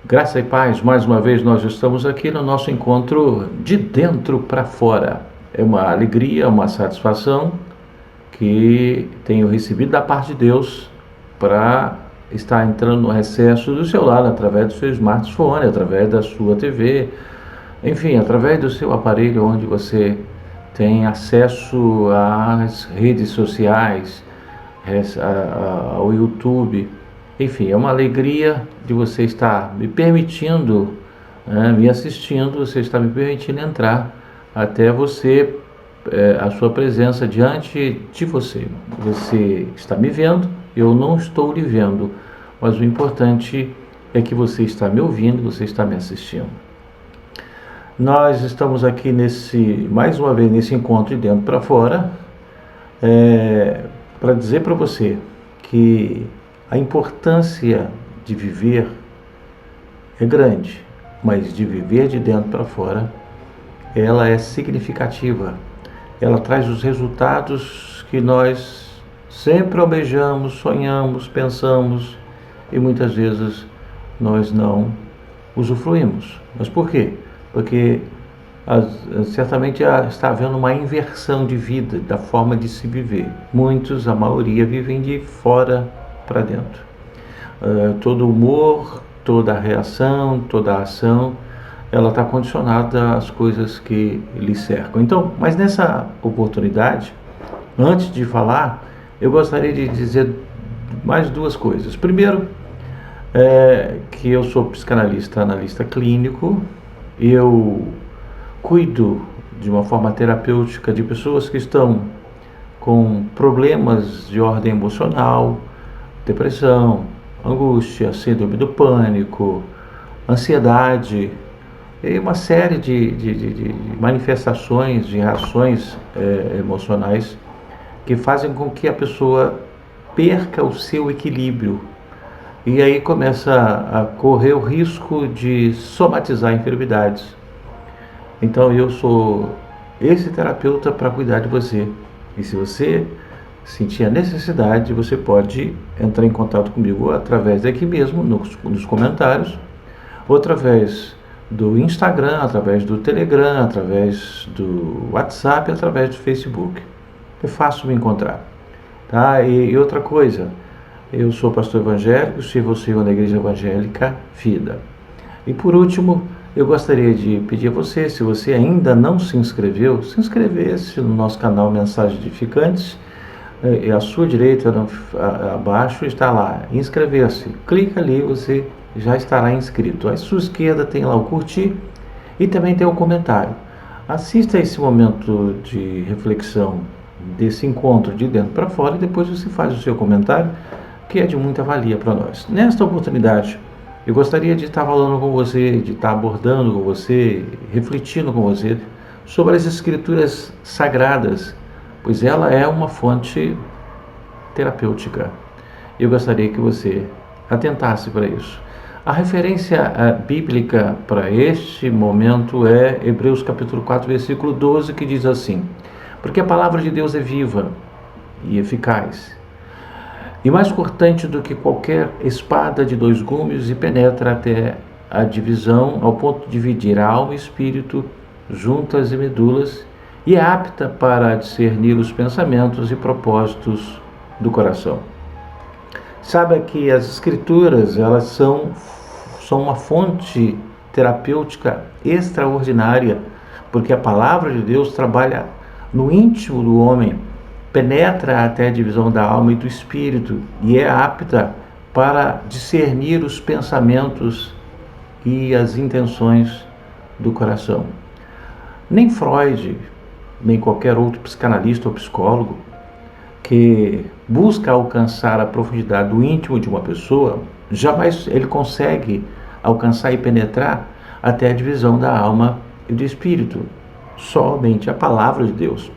Graça e paz, mais uma vez nós estamos aqui no nosso encontro de dentro para fora. É uma alegria, uma satisfação que tenho recebido da parte de Deus para estar entrando no recesso do seu lado, através do seu smartphone, através da sua TV, enfim, através do seu aparelho onde você tem acesso às redes sociais, ao YouTube. Enfim, é uma alegria de você estar me permitindo, me assistindo, você está me permitindo entrar até você, a sua presença diante de você. Você está me vendo, eu não estou lhe vendo, mas o importante é que você está me ouvindo, você está me assistindo. Nós estamos aqui mais uma vez nesse encontro de dentro para fora, para dizer para você que a importância de viver é grande, mas de viver de dentro para fora, ela é significativa. Ela traz os resultados que nós sempre almejamos, sonhamos, pensamos e muitas vezes nós não usufruímos. Mas por quê? Porque certamente está havendo uma inversão de vida, da forma de se viver. Muitos, a maioria, vivem de fora para dentro. Todo humor, toda reação, toda ação, ela está condicionada às coisas que lhe cercam. Então, mas nessa oportunidade, antes de falar, eu gostaria de dizer mais duas coisas. Primeiro, que eu sou psicanalista, analista clínico, eu cuido de uma forma terapêutica de pessoas que estão com problemas de ordem emocional, depressão, angústia, síndrome do pânico, ansiedade e uma série de manifestações, de reações emocionais que fazem com que a pessoa perca o seu equilíbrio e aí começa a correr o risco de somatizar enfermidades. Então eu sou esse terapeuta para cuidar de você. E se você sentir a necessidade, você pode entrar em contato comigo através daqui mesmo, nos comentários, ou através do Instagram, através do Telegram, através do WhatsApp, através do Facebook. É fácil me encontrar. Tá? E outra coisa, eu sou pastor evangélico, sirvo o Senhor na Igreja Evangélica Vida. E por último, eu gostaria de pedir a você, se você ainda não se inscreveu, se inscrevesse no nosso canal Mensagens Edificantes. À sua direita, abaixo, está lá, inscrever-se. Clica ali, você já estará inscrito. À sua esquerda tem lá o curtir e também tem o comentário. Assista a esse momento de reflexão desse encontro de dentro para fora e depois você faz o seu comentário, que é de muita valia para nós. Nesta oportunidade, eu gostaria de estar falando com você, de estar abordando com você, refletindo com você sobre as Escrituras Sagradas, pois ela é uma fonte terapêutica. Eu gostaria que você atentasse para isso. A referência bíblica para este momento é Hebreus capítulo 4, versículo 12, que diz assim: porque a palavra de Deus é viva e eficaz, e mais cortante do que qualquer espada de dois gumes, e penetra até a divisão, ao ponto de dividir a alma e espírito, juntas e medulas, e é apta para discernir os pensamentos e propósitos do coração. Saiba que as Escrituras, elas são uma fonte terapêutica extraordinária, porque a palavra de Deus trabalha no íntimo do homem, penetra até a divisão da alma e do espírito, e é apta para discernir os pensamentos e as intenções do coração. Nem Freud, nem qualquer outro psicanalista ou psicólogo que busca alcançar a profundidade do íntimo de uma pessoa, jamais ele consegue alcançar e penetrar até a divisão da alma e do espírito. Somente a palavra de Deus.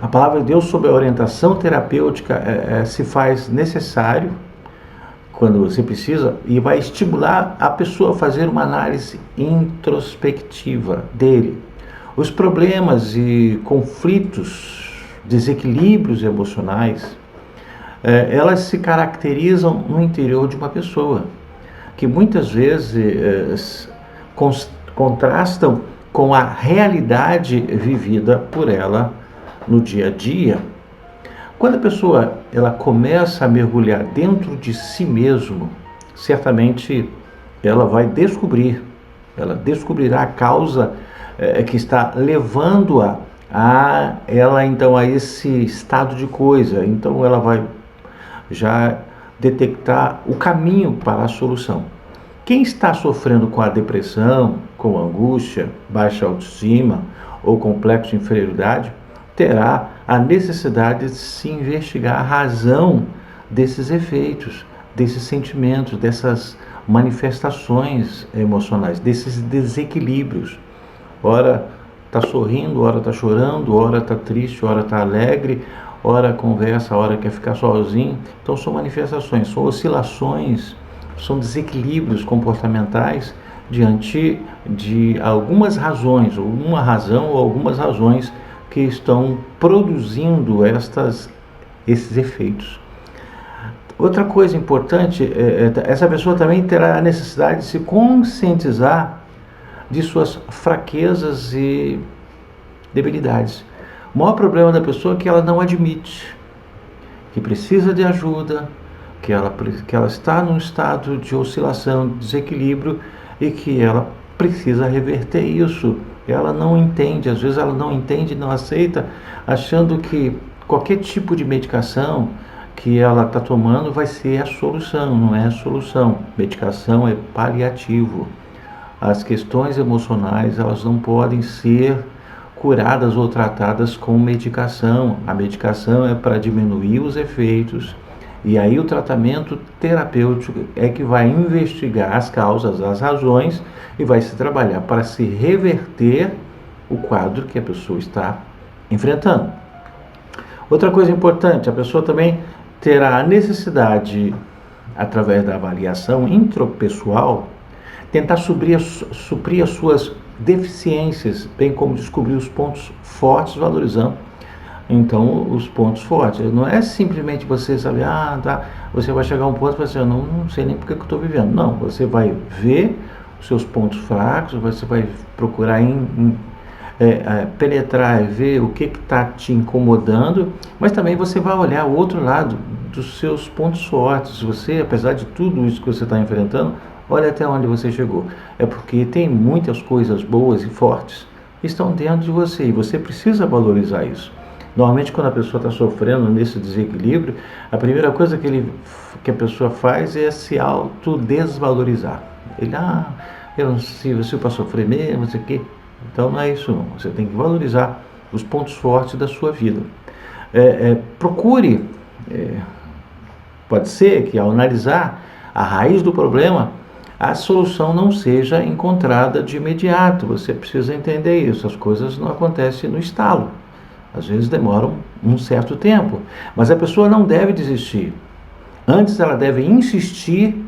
A palavra de Deus, sob a orientação terapêutica, se faz necessário quando você precisa, e vai estimular a pessoa a fazer uma análise introspectiva dele. Os problemas e conflitos, desequilíbrios emocionais, elas se caracterizam no interior de uma pessoa. que muitas vezes contrastam com a realidade vivida por ela no dia a dia. Quando a pessoa ela começa a mergulhar dentro de si mesmo, certamente ela descobrirá a causa que está levando-a ela então a esse estado de coisa. Então ela vai já detectar o caminho para a solução. Quem está sofrendo com a depressão, com angústia, baixa autoestima ou complexo de inferioridade, terá a necessidade de se investigar a razão desses efeitos, desses sentimentos, dessas manifestações emocionais, desses desequilíbrios. Ora está sorrindo, ora está chorando, ora está triste, ora está alegre, ora conversa, ora quer ficar sozinho. Então são manifestações, são oscilações, são desequilíbrios comportamentais diante de algumas razões, ou uma razão ou algumas razões que estão produzindo esses efeitos. Outra coisa importante, essa pessoa também terá a necessidade de se conscientizar de suas fraquezas e debilidades. O maior problema da pessoa é que ela não admite que precisa de ajuda, que ela está num estado de oscilação, de desequilíbrio e que ela precisa reverter isso. Ela não entende, às vezes ela não entende, não aceita, achando que qualquer tipo de medicação que ela está tomando vai ser a solução. Não é a solução. Medicação é paliativo. As questões emocionais, elas não podem ser curadas ou tratadas com medicação. A medicação é para diminuir os efeitos, e aí o tratamento terapêutico é que vai investigar as causas, as razões, e vai se trabalhar para se reverter o quadro que a pessoa está enfrentando. Outra coisa importante, a pessoa também terá a necessidade, através da avaliação intrapessoal, tentar suprir as suas deficiências, bem como descobrir os pontos fortes, valorizando então os pontos fortes. Não é simplesmente você saber, você vai chegar a um ponto e vai dizer, eu não sei nem porque que eu estou vivendo. Não, você vai ver os seus pontos fracos, você vai procurar penetrar e ver o que está te incomodando, mas também você vai olhar o outro lado dos seus pontos fortes. Você, apesar de tudo isso que você está enfrentando, olha até onde você chegou. É porque tem muitas coisas boas e fortes que estão dentro de você e você precisa valorizar isso. Normalmente, quando a pessoa está sofrendo nesse desequilíbrio, a primeira coisa que a pessoa faz é se autodesvalorizar. Ele, eu não sei se para sofrer mesmo, não sei o quê. Então não é isso não. Você tem que valorizar os pontos fortes da sua vida. Procure, pode ser que ao analisar a raiz do problema, a solução não seja encontrada de imediato. Você precisa entender isso. As coisas não acontecem no estalo. Às vezes demoram um certo tempo. Mas a pessoa não deve desistir. Antes ela deve insistir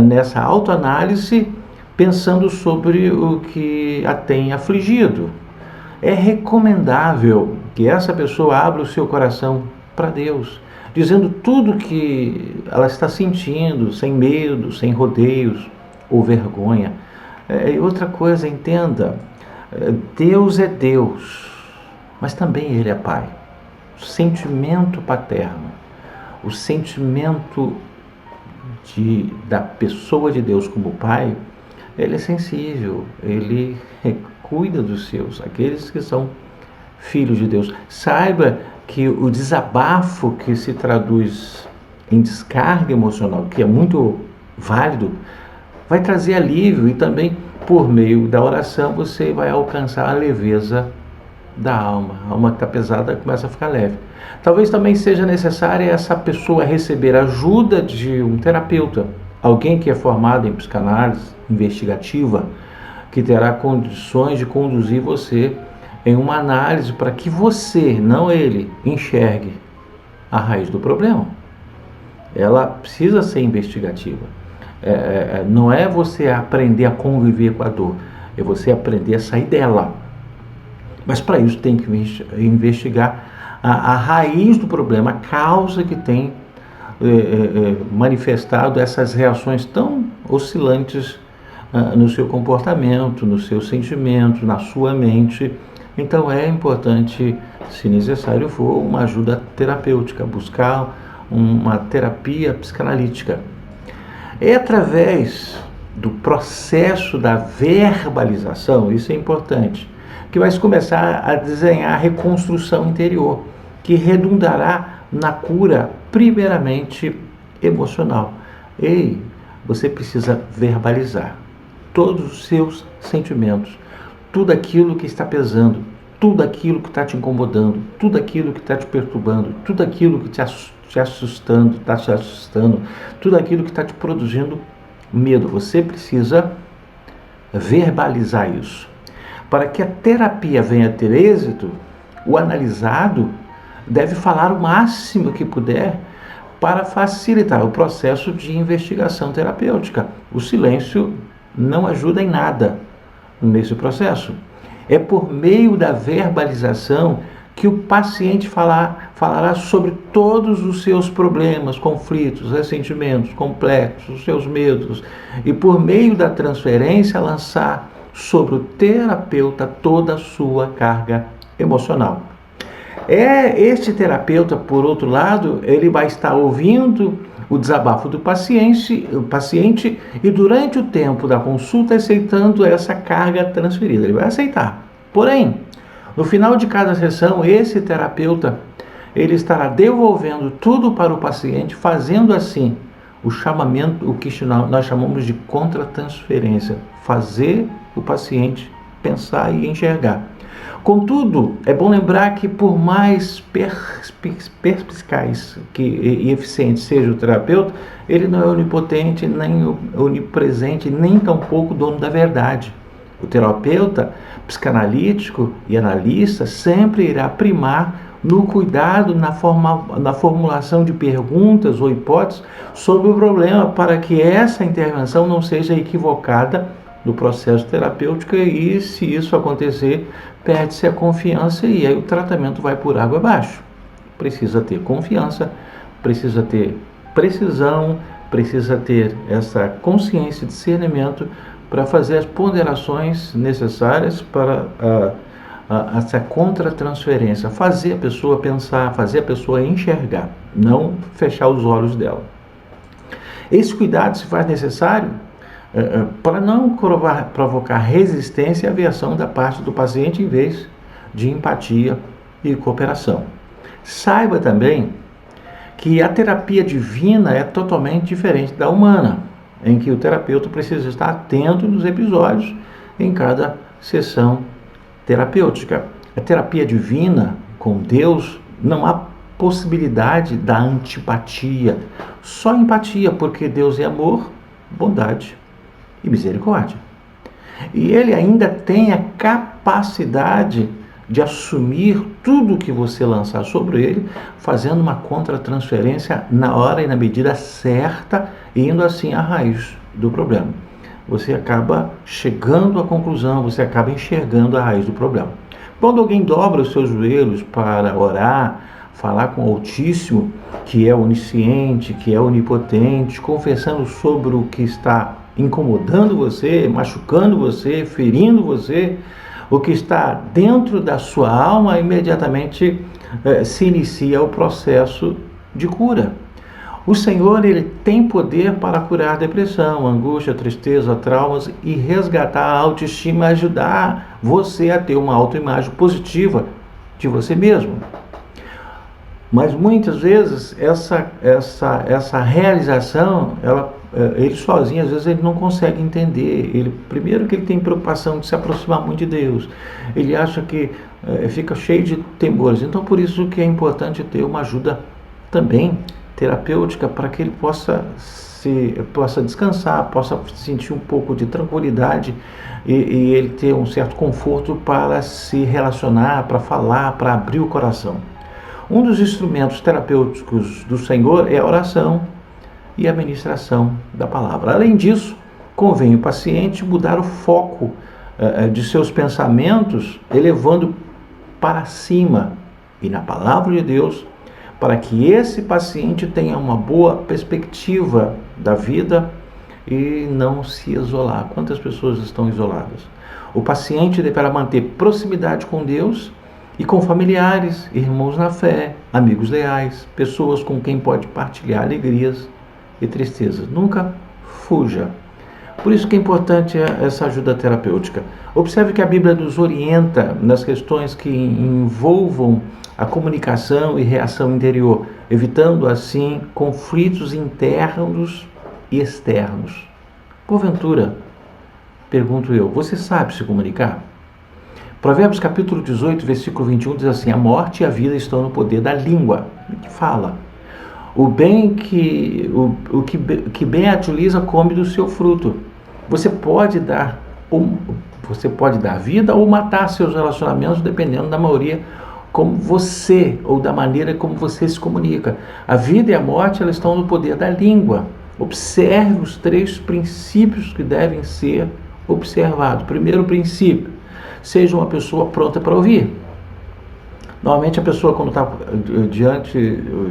nessa autoanálise, pensando sobre o que a tem afligido. É recomendável que essa pessoa abra o seu coração para Deus, dizendo tudo que ela está sentindo, sem medo, sem rodeios ou vergonha. E outra coisa, entenda, Deus é Deus, mas também Ele é Pai. O sentimento paterno, o sentimento da pessoa de Deus como Pai, Ele é sensível, Ele cuida dos seus, aqueles que são filhos de Deus. Saiba que o desabafo que se traduz em descarga emocional, que é muito válido, vai trazer alívio, e também por meio da oração você vai alcançar a leveza da alma. A alma que está pesada começa a ficar leve. Talvez também seja necessária essa pessoa receber ajuda de um terapeuta, alguém que é formado em psicanálise investigativa, que terá condições de conduzir você em uma análise para que você, não ele, enxergue a raiz do problema. Ela precisa ser investigativa. Não é você aprender a conviver com a dor, é você aprender a sair dela. Mas para isso tem que investigar a raiz do problema, a causa que tem manifestado essas reações tão oscilantes no seu comportamento, no seu sentimento, na sua mente. Então é importante, se necessário for, uma ajuda terapêutica, buscar uma terapia psicanalítica. É através do processo da verbalização, isso é importante, que vai começar a desenhar a reconstrução interior, que redundará na cura primeiramente emocional. Ei, você precisa verbalizar todos os seus sentimentos, tudo aquilo que está pesando, tudo aquilo que está te incomodando, tudo aquilo que está te perturbando, tudo aquilo que está te assustando, tudo aquilo que está te produzindo medo. Você precisa verbalizar isso. Para que a terapia venha a ter êxito, o analisado deve falar o máximo que puder para facilitar o processo de investigação terapêutica. O silêncio não ajuda em nada nesse processo. É por meio da verbalização que o paciente falará sobre todos os seus problemas, conflitos, ressentimentos, complexos, os seus medos, e por meio da transferência lançar sobre o terapeuta toda a sua carga emocional. Este terapeuta, por outro lado, ele vai estar ouvindo o desabafo do paciente e durante o tempo da consulta aceitando essa carga transferida. Ele vai aceitar. Porém, no final de cada sessão, esse terapeuta ele estará devolvendo tudo para o paciente, fazendo assim o chamamento, o que nós chamamos de contratransferência, fazer o paciente pensar e enxergar. Contudo, é bom lembrar que por mais perspicaz e eficiente seja o terapeuta, ele não é onipotente, nem onipresente, nem tampouco dono da verdade. O terapeuta psicanalítico e analista sempre irá primar no cuidado, na formulação de perguntas ou hipóteses sobre o problema, para que essa intervenção não seja equivocada no processo terapêutico, e se isso acontecer, perde-se a confiança e aí o tratamento vai por água abaixo. Precisa ter confiança, precisa ter precisão, precisa ter essa consciência e discernimento para fazer as ponderações necessárias para essa contratransferência, fazer a pessoa pensar, fazer a pessoa enxergar, não fechar os olhos dela. Esse cuidado se faz necessário para não provocar resistência e aversão da parte do paciente, em vez de empatia e cooperação. Saiba também que a terapia divina é totalmente diferente da humana, em que o terapeuta precisa estar atento nos episódios em cada sessão terapêutica. A terapia divina com Deus não há possibilidade da antipatia, só empatia, porque Deus é amor, bondade e misericórdia. E ele ainda tem a capacidade de assumir tudo que você lançar sobre ele, fazendo uma contratransferência na hora e na medida certa, indo assim à raiz do problema. Você acaba chegando à conclusão, você acaba enxergando a raiz do problema. Quando alguém dobra os seus joelhos para orar, falar com o Altíssimo, que é onisciente, que é onipotente, confessando sobre o que está incomodando você, machucando você, ferindo você, o que está dentro da sua alma, imediatamente se inicia o processo de cura. O Senhor, ele tem poder para curar a depressão, angústia, tristeza, traumas e resgatar a autoestima, ajudar você a ter uma autoimagem positiva de você mesmo. Mas muitas vezes essa realização, ele sozinho, às vezes ele não consegue entender. Primeiro que ele tem preocupação de se aproximar muito de Deus. Ele acha que fica cheio de temores. Então por isso que é importante ter uma ajuda também terapêutica, para que ele possa descansar, possa sentir um pouco de tranquilidade e ele ter um certo conforto para se relacionar, para falar, para abrir o coração. Um dos instrumentos terapêuticos do Senhor é a oração e a ministração da palavra. Além disso, convém o paciente mudar o foco de seus pensamentos, elevando para cima e na palavra de Deus, para que esse paciente tenha uma boa perspectiva da vida e não se isolar. Quantas pessoas estão isoladas? O paciente deverá manter proximidade com Deus e com familiares, irmãos na fé, amigos leais, pessoas com quem pode partilhar alegrias e tristezas. Nunca fuja. Por isso que é importante essa ajuda terapêutica. Observe que a Bíblia nos orienta nas questões que envolvam a comunicação e reação interior, evitando assim conflitos internos e externos. Porventura, pergunto eu, você sabe se comunicar? Provérbios capítulo 18, versículo 21 diz assim: a morte e a vida estão no poder da língua, que fala. O que bem utiliza come do seu fruto. Você pode dar vida ou matar seus relacionamentos dependendo da maioria como você, ou da maneira como você se comunica. A vida e a morte, elas estão no poder da língua. Observe os 3 princípios que devem ser observados. Primeiro princípio: seja uma pessoa pronta para ouvir. Normalmente a pessoa, quando está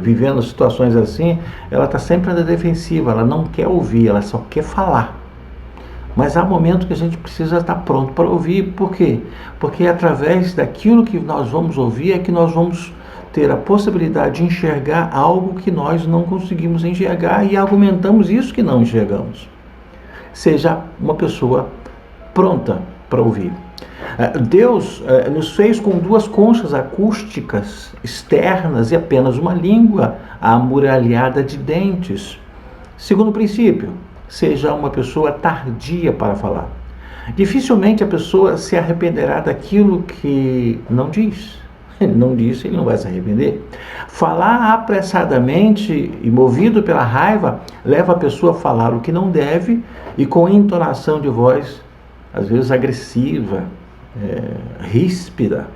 vivendo situações assim, ela está sempre na defensiva, ela não quer ouvir, ela só quer falar. Mas há momentos que a gente precisa estar pronto para ouvir. Por quê? Porque é através daquilo que nós vamos ouvir é que nós vamos ter a possibilidade de enxergar algo que nós não conseguimos enxergar e argumentamos isso que não enxergamos. Seja uma pessoa pronta para ouvir. Deus nos fez com 2 conchas acústicas externas e apenas uma língua amuralhada de dentes. Segundo princípio: seja uma pessoa tardia para falar. Dificilmente a pessoa se arrependerá daquilo que não diz. Ele não disse, ele não vai se arrepender. Falar apressadamente e movido pela raiva leva a pessoa a falar o que não deve e com entonação de voz, às vezes agressiva, ríspida.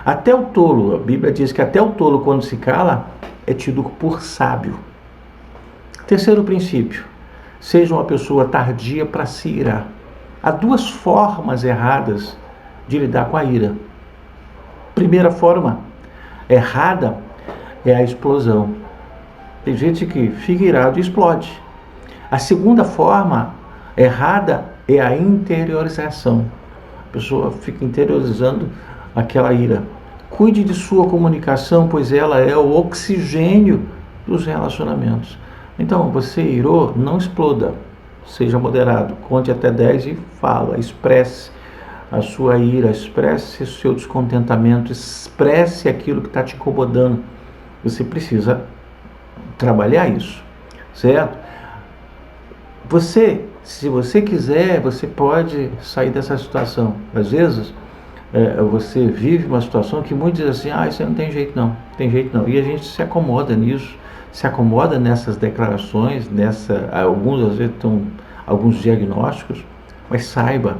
Até o tolo, a Bíblia diz que até o tolo, quando se cala, é tido por sábio. Terceiro princípio: seja uma pessoa tardia para se irar. Há 2 formas erradas de lidar com a ira. Primeira forma errada é a explosão. Tem gente que fica irado e explode. A segunda forma errada é a interiorização. A pessoa fica interiorizando aquela ira. Cuide de sua comunicação, pois ela é o oxigênio dos relacionamentos. Então, você irou, não exploda. Seja moderado, conte até 10 e fala, expresse a sua ira, expresse o seu descontentamento, expresse aquilo que está te incomodando. Você precisa trabalhar isso, certo? Se você quiser, você pode sair dessa situação. Às vezes, você vive uma situação que muitos dizem assim: isso aí não tem jeito não, tem jeito não. E a gente se acomoda nisso, se acomoda nessas declarações, alguns às vezes estão alguns diagnósticos, mas saiba,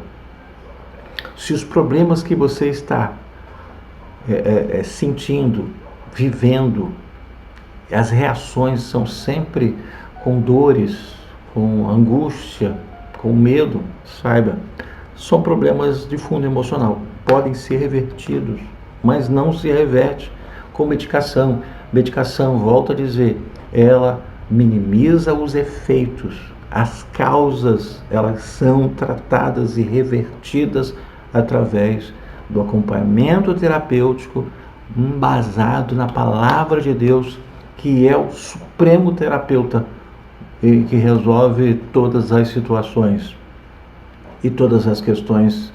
se os problemas que você está sentindo, vivendo, as reações são sempre com dores, com angústia, com medo, saiba, são problemas de fundo emocional, podem ser revertidos, mas não se reverte com medicação. Medicação, volto a dizer, ela minimiza os efeitos, as causas, elas são tratadas e revertidas através do acompanhamento terapêutico embasado na palavra de Deus, que é o supremo terapeuta e que resolve todas as situações e todas as questões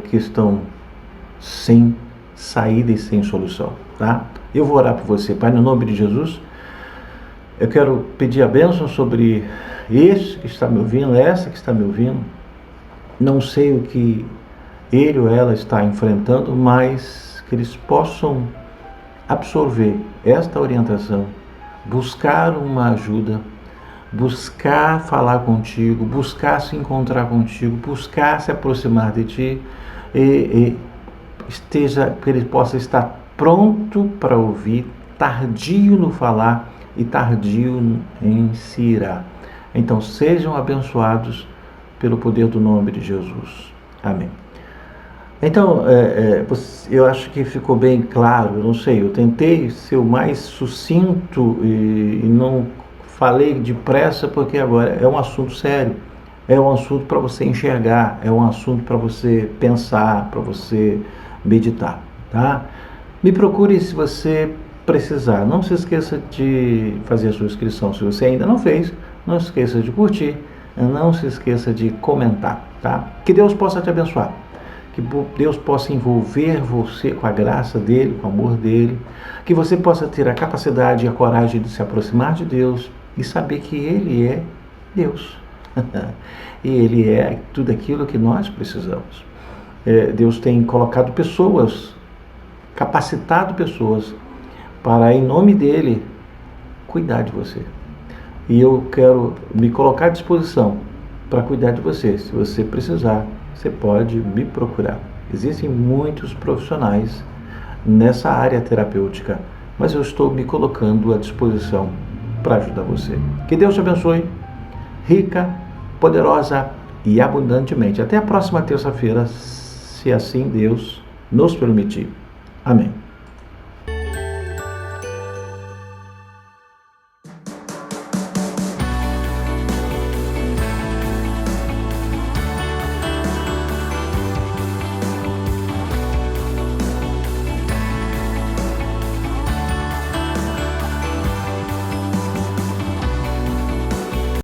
que estão sem saída e sem solução, tá? Eu vou orar por você. Pai, no nome de Jesus, eu quero pedir a bênção sobre esse que está me ouvindo, essa que está me ouvindo. Não sei o que ele ou ela está enfrentando, mas que eles possam absorver esta orientação, buscar uma ajuda, buscar falar contigo, buscar se encontrar contigo, buscar se aproximar de ti e que ele possa estar pronto para ouvir, tardio no falar e tardio em se irar. Então sejam abençoados pelo poder do nome de Jesus. Amém. Então, eu acho que ficou bem claro, eu não sei, eu tentei ser o mais sucinto e não falei depressa porque agora é um assunto sério, é um assunto para você enxergar, é um assunto para você pensar, para você meditar, tá? Me procure se você precisar. Não se esqueça de fazer a sua inscrição se você ainda não fez. Não se esqueça de curtir, não se esqueça de comentar, tá? Que Deus possa te abençoar. Que Deus possa envolver você com a graça dele, com o amor dele, que você possa ter a capacidade e a coragem de se aproximar de Deus e saber que ele é Deus. E ele é tudo aquilo que nós precisamos. Deus tem colocado pessoas, capacitado pessoas para, em nome dele, cuidar de você. E eu quero me colocar à disposição para cuidar de você. Se você precisar, você pode me procurar. Existem muitos profissionais nessa área terapêutica, mas eu estou me colocando à disposição para ajudar você. Que Deus te abençoe, rica, poderosa e abundantemente. Até a próxima terça-feira, se assim Deus nos permitir. Amém.